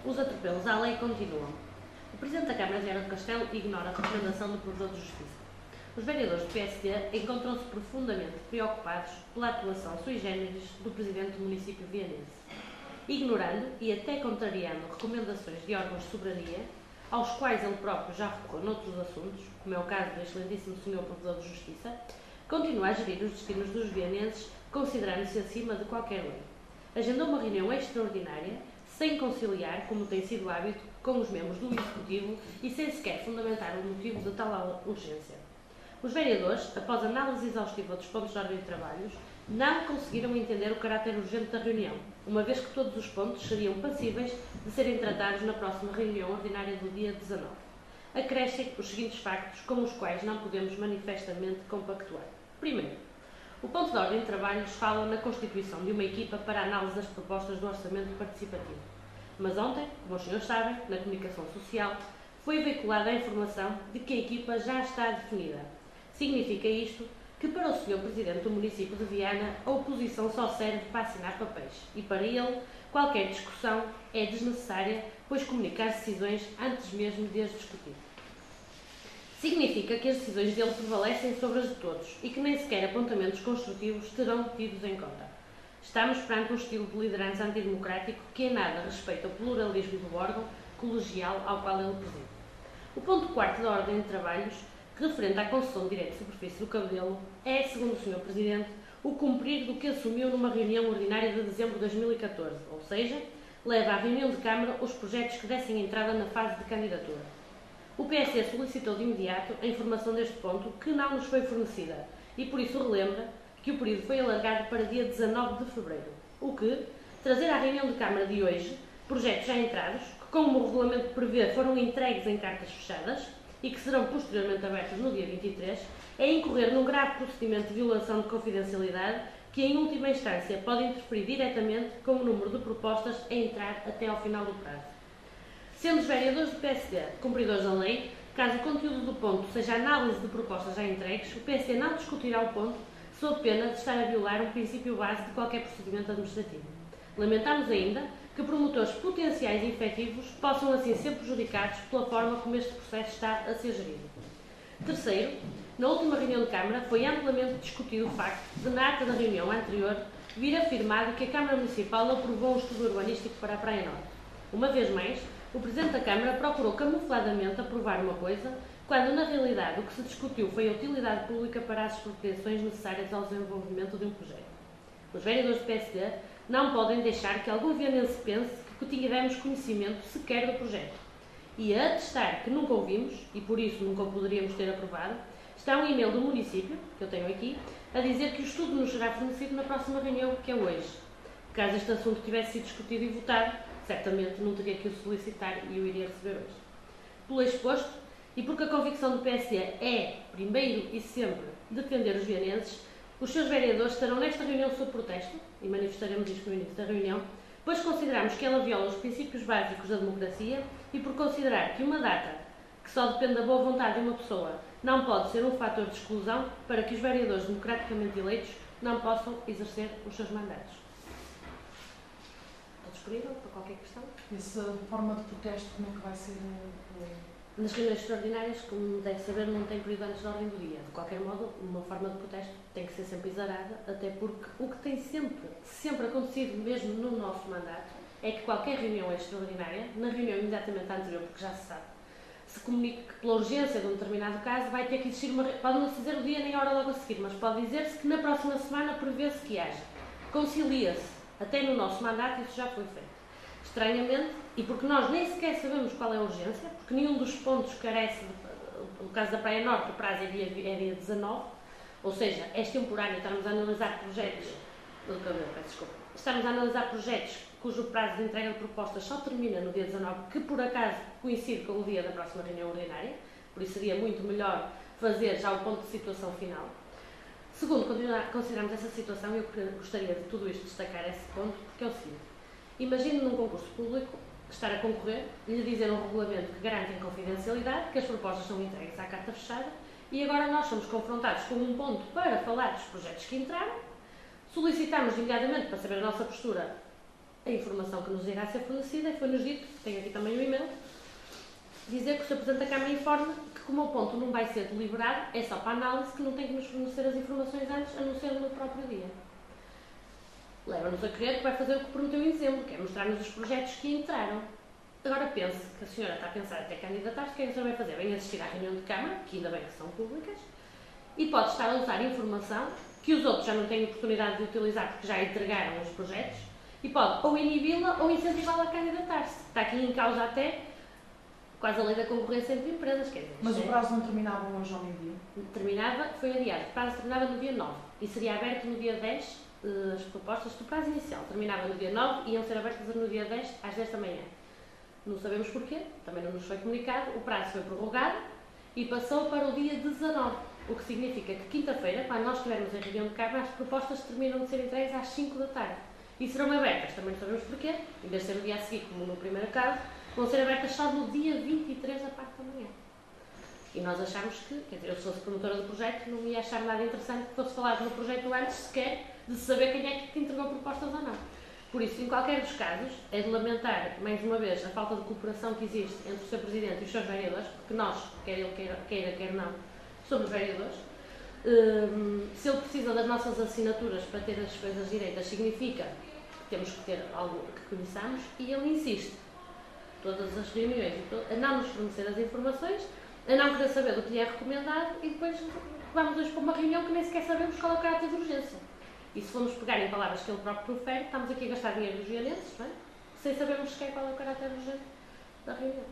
Os atropelos à lei continuam. O Presidente da Câmara de Viana do Castelo ignora a recomendação do Provedor de Justiça. Os vereadores do PSD encontram-se profundamente preocupados pela atuação sui generis do Presidente do município vianense, ignorando e até contrariando recomendações de órgãos de soberania, aos quais ele próprio já recorreu noutros assuntos, como é o caso do excelentíssimo Sr. Provedor de Justiça, continua a gerir os destinos dos vianenses, considerando-se acima de qualquer lei. Agendou uma reunião extraordinária, sem conciliar, como tem sido hábito, com os membros do Executivo e sem sequer fundamentar o motivo de tal urgência. Os vereadores, após análise exaustiva dos pontos de ordem de trabalhos, não conseguiram entender o caráter urgente da reunião, uma vez que todos os pontos seriam passíveis de serem tratados na próxima reunião ordinária do dia 19. Acrescem os seguintes factos com os quais não podemos manifestamente compactuar. Primeiro, o ponto de ordem de trabalhos fala na constituição de uma equipa para a análise das propostas do orçamento participativo. Mas ontem, como os senhores sabem, na comunicação social, foi veiculada a informação de que a equipa já está definida. Significa isto que para o Sr. Presidente do município de Viana a oposição só serve para assinar papéis e para ele qualquer discussão é desnecessária, pois comunicar decisões antes mesmo de as discutir. Significa que as decisões dele prevalecem sobre as de todos e que nem sequer apontamentos construtivos terão tidos em conta. Estamos perante um estilo de liderança antidemocrático que em nada respeita o pluralismo do órgão colegial ao qual ele preside. O ponto 4 da ordem de trabalhos, referente à concessão de direito de superfície do cabedelo, é, segundo o Sr. Presidente, o cumprir do que assumiu numa reunião ordinária de dezembro de 2014, ou seja, leva à reunião de Câmara os projetos que dessem entrada na fase de candidatura. O PSD solicitou de imediato a informação deste ponto, que não nos foi fornecida, e por isso relembra que o período foi alargado para dia 19 de fevereiro, o que, trazer à reunião de Câmara de hoje projetos já entrados, que, como o regulamento prevê, foram entregues em cartas fechadas e que serão posteriormente abertos no dia 23, é incorrer num grave procedimento de violação de confidencialidade que, em última instância, pode interferir diretamente com o número de propostas a entrar até ao final do prazo. Sendo os vereadores do PSD cumpridores da lei, caso o conteúdo do ponto seja análise de propostas já entregues, o PSD não discutirá o ponto sob pena de estar a violar um princípio base de qualquer procedimento administrativo. Lamentamos ainda que promotores potenciais e efetivos possam assim ser prejudicados pela forma como este processo está a ser gerido. Terceiro, na última reunião de Câmara foi amplamente discutido o facto de, na ata da reunião anterior, vir afirmado que a Câmara Municipal aprovou um estudo urbanístico para a Praia Norte. Uma vez mais, o Presidente da Câmara procurou camufladamente aprovar uma coisa, quando na realidade o que se discutiu foi a utilidade pública para as expropriações necessárias ao desenvolvimento de um projeto. Os vereadores do PSD não podem deixar que algum vianense pense que tivemos conhecimento sequer do projeto. E a atestar que nunca ouvimos, e por isso nunca o poderíamos ter aprovado, está um e-mail do município, que eu tenho aqui, a dizer que o estudo nos será fornecido na próxima reunião, que é hoje. Caso este assunto tivesse sido discutido e votado, certamente não teria que o solicitar e o iria receber hoje. Pelo exposto, e porque a convicção do PSD é, primeiro e sempre, defender os vianenses, os seus vereadores estarão nesta reunião sob protesto, e manifestaremos isto no início da reunião, pois consideramos que ela viola os princípios básicos da democracia e por considerar que uma data que só depende da boa vontade de uma pessoa não pode ser um fator de exclusão para que os vereadores democraticamente eleitos não possam exercer os seus mandatos. Estou disponível para qualquer questão? Essa forma de protesto, como é que vai ser? Nas reuniões extraordinárias, como deve saber, não tem período antes da ordem do dia. De qualquer modo, uma forma de protesto tem que ser sempre exarada, até porque o que tem sempre acontecido, mesmo no nosso mandato, é que qualquer reunião extraordinária, na reunião imediatamente anterior, porque já se sabe, se comunica que pela urgência de um determinado caso vai ter que existir uma... Pode não se dizer o dia nem a hora logo a seguir, mas pode dizer-se que na próxima semana prevê-se que haja. Concilia-se. Até no nosso mandato isso já foi feito. Estranhamente, e porque nós nem sequer sabemos qual é a urgência, porque nenhum dos pontos carece, no caso da Praia Norte, o prazo é dia 19, ou seja, é extemporâneo, estamos a analisar projetos, estamos a analisar projetos cujo prazo de entrega de propostas só termina no dia 19, que por acaso coincide com o dia da próxima reunião ordinária, por isso seria muito melhor fazer já o ponto de situação final. Segundo, consideramos essa situação, eu gostaria de tudo isto destacar esse ponto, porque é o seguinte: imagine num concurso público estar a concorrer, lhe dizer um regulamento que garante a confidencialidade, que as propostas são entregues à carta fechada, e agora nós somos confrontados com um ponto para falar dos projetos que entraram, solicitamos imediatamente para saber a nossa postura a informação que nos irá ser fornecida, e foi-nos dito, tenho aqui também o e-mail, dizer que o Sr. Presidente da Câmara informa que, como o ponto não vai ser deliberado, é só para análise, que não tem que nos fornecer as informações antes, a não ser no próprio dia. Leva-nos a crer que vai fazer o que prometeu em dezembro, que é mostrar-nos os projetos que entraram. Agora pense que a senhora está a pensar até candidatar-se, o que é que a senhora vai fazer? Vem assistir à reunião de Câmara, que ainda bem que são públicas, e pode estar a usar informação que os outros já não têm oportunidade de utilizar porque já entregaram os projetos, e pode ou inibi-la ou incentivá-la a candidatar-se. Está aqui em causa até quase a lei da concorrência entre empresas, quer dizer. Mas o prazo não terminava hoje ao meio-dia? Terminava, foi adiado. O prazo terminava no dia 9 e seria aberto no dia 10, as propostas do prazo inicial. Terminava no dia 9 e iam ser abertas no dia 10 às 10 da manhã. Não sabemos porquê, também não nos foi comunicado. O prazo foi prorrogado e passou para o dia 19, o que significa que quinta-feira, quando nós estivermos em reunião de Câmara, as propostas terminam de ser entregues às 5 da tarde. E serão abertas, também não sabemos porquê, em vez de ser no dia a seguir, como no primeiro caso, vão ser abertas só no dia 23 da parte da manhã. E nós achamos que, quer dizer, eu se fosse promotora do projeto, não ia achar nada interessante que fosse falado no projeto antes sequer de saber quem é que entregou propostas ou não. Por isso, em qualquer dos casos, é de lamentar, mais uma vez, a falta de cooperação que existe entre o Sr. Presidente e os seus vereadores, porque nós, quer ele queira, quer não, somos vereadores. Se ele precisa das nossas assinaturas para ter as coisas direitas, significa que temos que ter algo que conheçamos, e ele insiste, todas as reuniões, a não nos fornecer as informações, a não querer saber do que lhe é recomendado, e depois vamos hoje para uma reunião que nem sequer sabemos qual é o caráter de urgência. E se formos pegar em palavras que ele próprio profere, estamos aqui a gastar dinheiro dos vianenses, não é? Sem sabermos sequer qual é o caráter urgente da reunião.